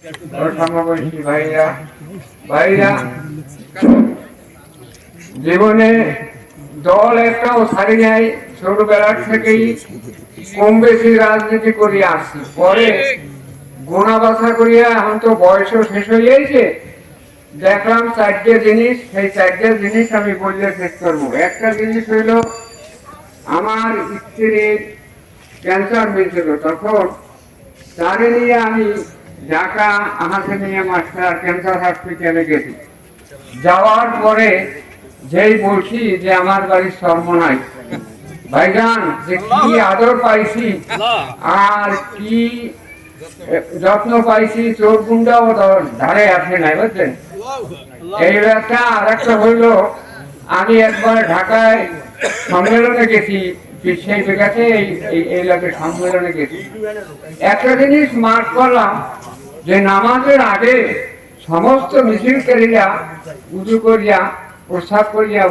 সমবয়সী ভাইরা ভাইরা জীবনে দল একটাও ছাড়ি নাই। ছোটবেলার থেকেই কম বেশি রাজনীতি করে আসছি। পরে গোনা বাছা করিয়া এখন তো বয়সও শেষ হয়ে গিয়েছে, দেখলাম চারটে জিনিস। সেই চারটে জিনিস আমি বললে শেষ করবো। একটা জিনিস হইল, আমার স্ত্রীর ক্যান্সার হয়েছিল, তখন তারে নিয়ে আমি ঢাকা আহাসানিয়া মাস্টার ক্যান্সার হসপিটালে গেছি। যাওয়ার পরে যেই বলছি যে আমার বাড়ির সর্বনাশ, ভাইজান যে কি আদর পাইছি আর কি যত্ন পাইছি, চোর গুন্ডাও ধারে আসে নাই, বুঝলেন। এই একটা আর একটা হইল, আমি একবার ঢাকায় সম্মেলনে গেছি, সেই জায়গাতে এই এলাকার সম্মেলনে গেছি। একটা জিনিস মার্ক করলাম যে নামাজের আগে সমস্ত মিছিলকারীরা উজু করিয়া প্রস্তাব করিয়া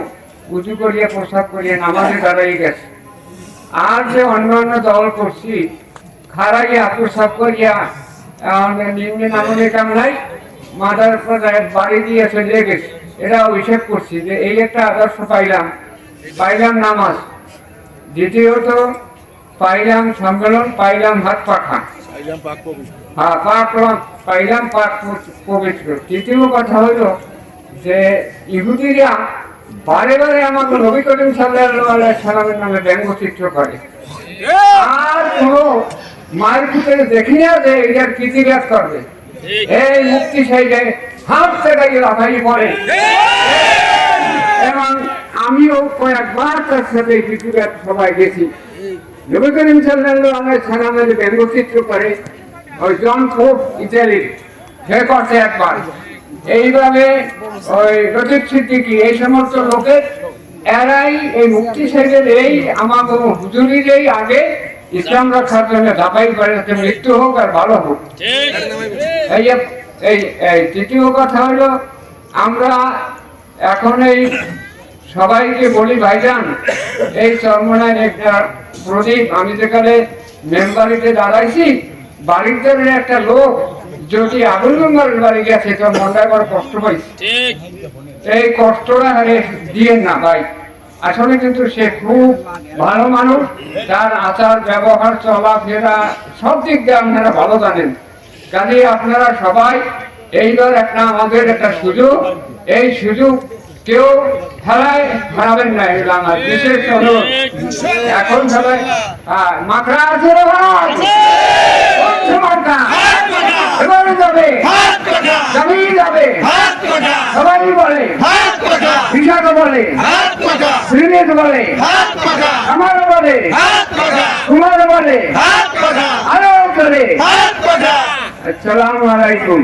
উজু করিয়া প্রস্তাব করিয়া নামাজে দাঁড়াই গেছে। আর যে অন্যান্য দল করছি খারাইয়া প্রস্তাব করিয়া নিম্নে নামনে কামলাই মাথার বাড়ি দিয়ে চলে গেছে। এটা অভিষেক করছি যে এই একটা আদর্শ পাইলাম নামাজ। দ্বিতীয়ত পাইলাম সম্মেলন, পাইলাম হাত পাখা, পাইলাম পাক পবিত্র। তৃতীয় কথা হইল যে ইহুদিরা বারে বারে আমাকে নবী করিম সাল্লাল্লাহু আলাইহি সাল্লামের নামে ব্যঙ্গচিত্র করে। আর কোন মায়ের ভিতরে দেখি না যে এটার প্রতিবাদ করবে। এই মুক্তি সাইডে হাত থেকে লাফাই পড়ে, এবং আমিও কয়েকবার তার সাথে প্রতিবাদ সবাই গেছি। নবী করিম সাল্লাল্লাহু আলাইহি সাল্লামের ব্যঙ্গচিত্র করে ওই জন পোপ ইতালির, সে করছে একবার। এইভাবে ওই রচিত সিদ্দিকী, এই সমস্ত লোকের এরাই এই মুক্তি সাইডের এই আমার হুজুরির এই আগে ইসলাম রক্ষার জন্য দাবাই করে, যাতে মৃত্যু হোক আর ভালো হোক। এই তৃতীয় কথা হলো, আমরা এখন এই সবাইকে বলি, ভাইজান এই চরমনায় একটা প্রদীপ, আমি যেখানে মেম্বারিতে দাঁড়াইছি, বাড়িতে একটা লোক যদি আগুন গঙ্গার বাড়ি গেছে তো মনটা বড় কষ্ট পাইছে। এই কষ্টটা দিয়ে না ভাই, আসলে কিন্তু সে খুব ভালো মানুষ, তার আচার ব্যবহার চলাফেরা সব দিক দিয়ে আপনারা ভালো জানেন। কাজে আপনারা সবাই এইবার একটা আমাদের একটা সুযোগ, এই সুযোগ কেউ খেলায় হারাবেন না। আমার বিশেষ অনুরোধ, এখন সবাই মাকড়া আছে সবাই বলে, বিশাখ বলে, শ্রীনিত বলে, আমার বলে, কুমার বলে, আরো বলে। আসসালামু আলাইকুম।